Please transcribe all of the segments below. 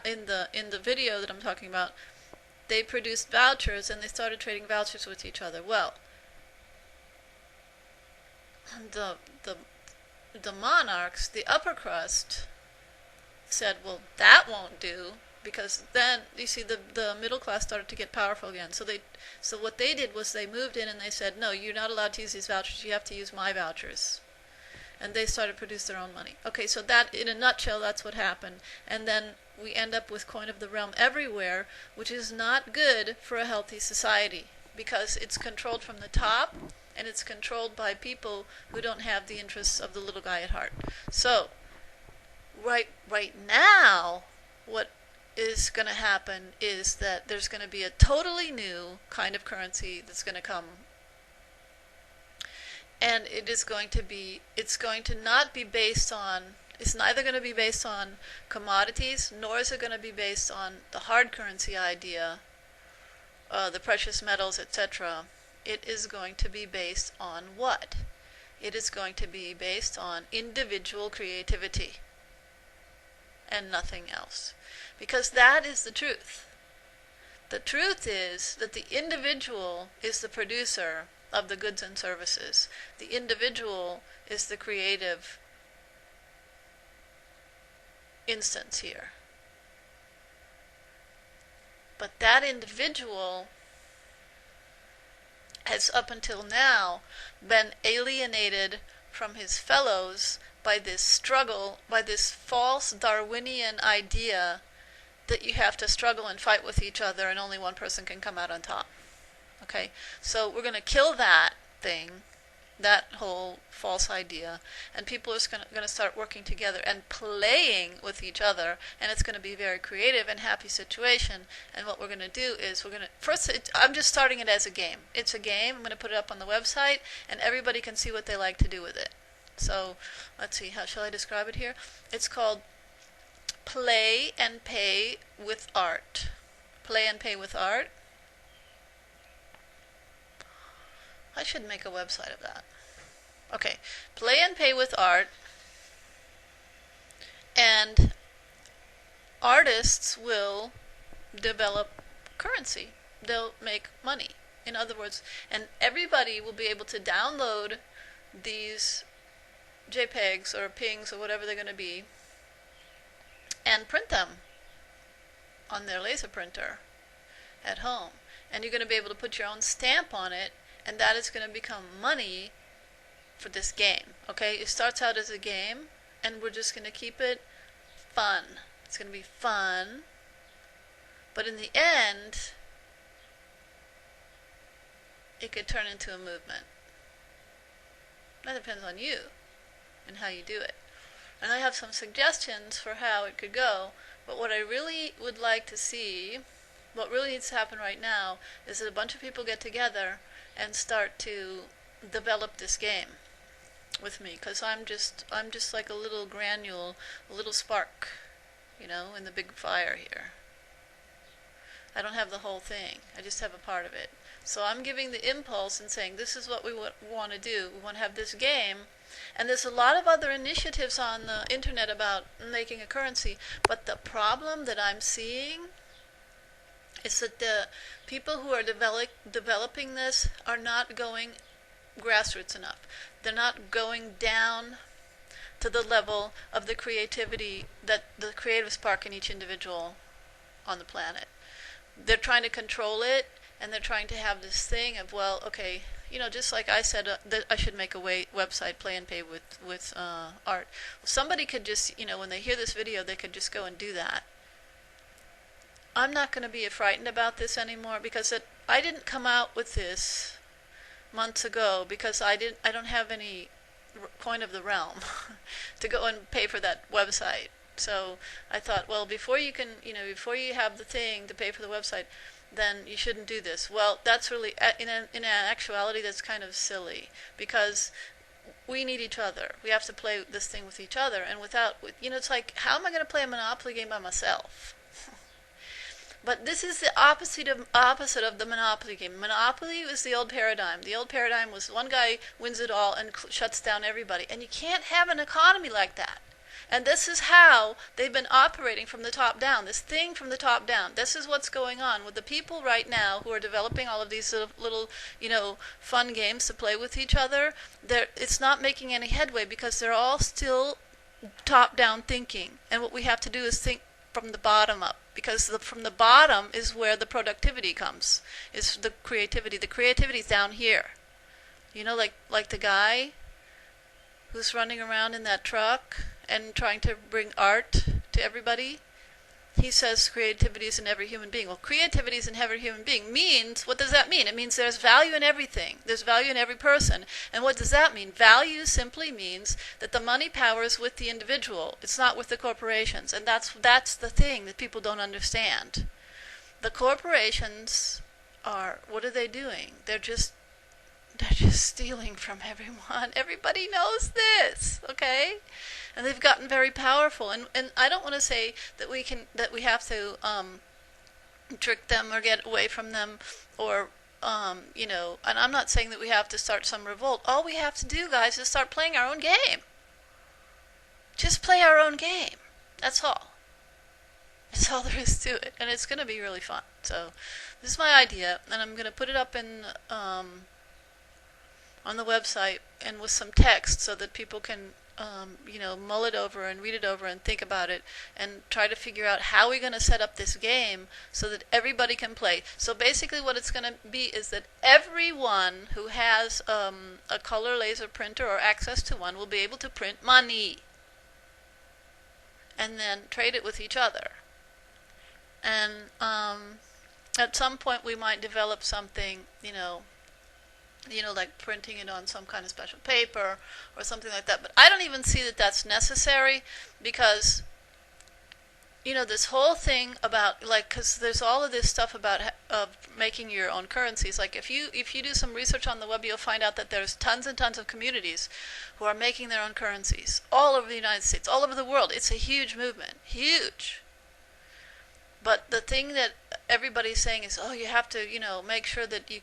in the video that I'm talking about, they produced vouchers and they started trading vouchers with each other. Well, the the monarchs, the upper crust, said, well, that won't do, because then you see the middle class started to get powerful again. So what they did was they moved in and they said, no, you're not allowed to use these vouchers. You have to use my vouchers. And they started to produce their own money. Okay, so that, in a nutshell, that's what happened. And then we end up with coin of the realm everywhere, which is not good for a healthy society, because it's controlled from the top, and it's controlled by people who don't have the interests of the little guy at heart. So, right now, what is going to happen is that there's going to be a totally new kind of currency that's going to come. And it's going to not be based on, it's neither going to be based on commodities, nor is it going to be based on the hard currency idea, the precious metals, etc. It is going to be based on what? It is going to be based on individual creativity and nothing else. Because that is the truth. The truth is that the individual is the producer of the goods and services. The individual is the creative instance here. But that individual has up until now been alienated from his fellows by this struggle, by this false Darwinian idea that you have to struggle and fight with each other and only one person can come out on top. Okay, so we're going to kill that thing, that whole false idea, and people are going to start working together and playing with each other, and it's going to be a very creative and happy situation. And what we're going to do is I'm just starting it as a game. It's a game. I'm going to put it up on the website, and everybody can see what they like to do with it. So let's see, how shall I describe it here? It's called Play and Pay with Art. Play and Pay with Art. I should make a website of that. Okay, Play and Pay with Art, and artists will develop currency. They'll make money. In other words, and everybody will be able to download these JPEGs or PNGs or whatever they're going to be and print them on their laser printer at home. And you're going to be able to put your own stamp on it, and that is going to become money for this game. Okay, it starts out as a game, and we're just going to keep it fun. It's going to be fun, but in the end, it could turn into a movement. That depends on you and how you do it. And I have some suggestions for how it could go, but what I really would like to see, what really needs to happen right now, is that a bunch of people get together and start to develop this game with me, because I'm just like a little granule, a little spark, in the big fire here. I don't have the whole thing. I just have a part of it. So I'm giving the impulse and saying, this is what we want to do. We want to have this game. And there's a lot of other initiatives on the internet about making a currency. But the problem that I'm seeing is that the people who are developing this are not going grassroots enough. They're not going down to the level of the creativity, that the creative spark in each individual on the planet. They're trying to control it, and they're trying to have this thing of, well, okay, just like I said, that I should make a website, Play and Pay with art. Well, somebody could just, when they hear this video, they could just go and do that. I'm not going to be frightened about this anymore, because I didn't come out with this months ago because I don't have any coin of the realm to go and pay for that website. So I thought, well, before you have the thing to pay for the website, then you shouldn't do this. Well, that's really, in actuality, that's kind of silly, because we need each other. We have to play this thing with each other, and it's like, how am I going to play a Monopoly game by myself? But this is the opposite of the Monopoly game. Monopoly was the old paradigm. The old paradigm was one guy wins it all and shuts down everybody. And you can't have an economy like that. And this is how they've been operating from the top down, this thing from the top down. This is what's going on with the people right now who are developing all of these little fun games to play with each other. It's not making any headway because they're all still top-down thinking. And what we have to do is think from the bottom up, because from the bottom is where the productivity comes, is the creativity. The creativity is down here. Like the guy who's running around in that truck and trying to bring art to everybody. He says creativity is in every human being. Well, creativity is in every human being means, what does that mean? It means there's value in everything. There's value in every person. And what does that mean? Value simply means that the money power is with the individual. It's not with the corporations. And that's the thing that people don't understand. The corporations what are they doing? They're just stealing from everyone. Everybody knows this, okay? And they've gotten very powerful. And I don't want to say that we have to trick them or get away from them, or and I'm not saying that we have to start some revolt. All we have to do, guys, is start playing our own game. Just play our own game. That's all. That's all there is to it. And it's going to be really fun. So this is my idea, and I'm going to put it up in on the website and with some text so that people can mull it over and read it over and think about it and try to figure out how we're going to set up this game so that everybody can play. So basically what it's going to be is that everyone who has a color laser printer or access to one will be able to print money and then trade it with each other. And at some point we might develop something, like printing it on some kind of special paper or something like that. But I don't even see that that's necessary because, this whole thing about, because there's all of this stuff about making your own currencies. Like if you do some research on the web, you'll find out that there's tons and tons of communities who are making their own currencies all over the United States, all over the world. It's a huge movement, huge. But the thing that everybody's saying is, you have to, make sure that you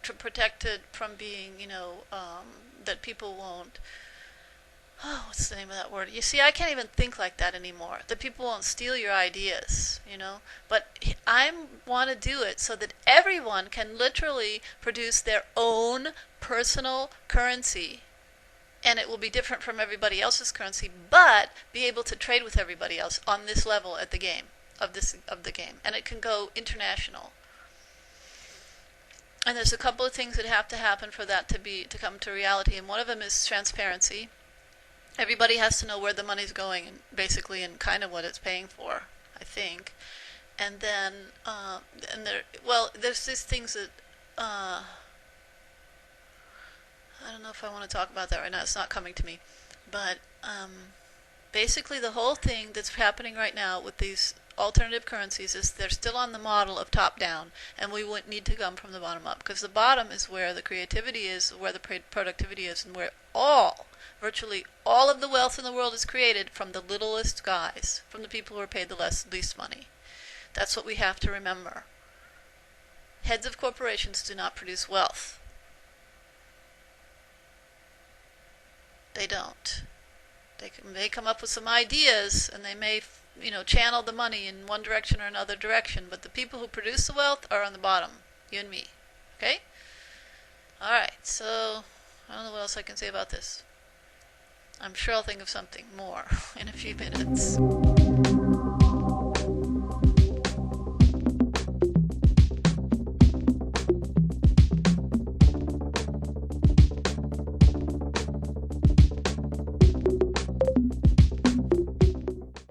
to protect it from being, that people won't, what's the name of that word? You see, I can't even think like that anymore. That people won't steal your ideas, But I want to do it so that everyone can literally produce their own personal currency. And it will be different from everybody else's currency, but be able to trade with everybody else on this level at the game, of the game. And it can go international. And there's a couple of things that have to happen for that to come to reality, and one of them is transparency. Everybody has to know where the money's going, and basically, and kind of what it's paying for, I think. And then, there's these things that I don't know if I want to talk about that right now. It's not coming to me, but basically, the whole thing that's happening right now with these alternative currencies is they're still on the model of top down, and we would need to come from the bottom up, because the bottom is where the creativity is, where the productivity is, and where virtually all of the wealth in the world is created from the littlest guys, from the people who are paid the least money. That's what we have to remember. Heads of corporations do not produce wealth. They don't. They may come up with some ideas, and they may channel the money in one direction or another direction, but the people who produce the wealth are on the bottom, you and me. Okay? Alright, so I don't know what else I can say about this. I'm sure I'll think of something more in a few minutes.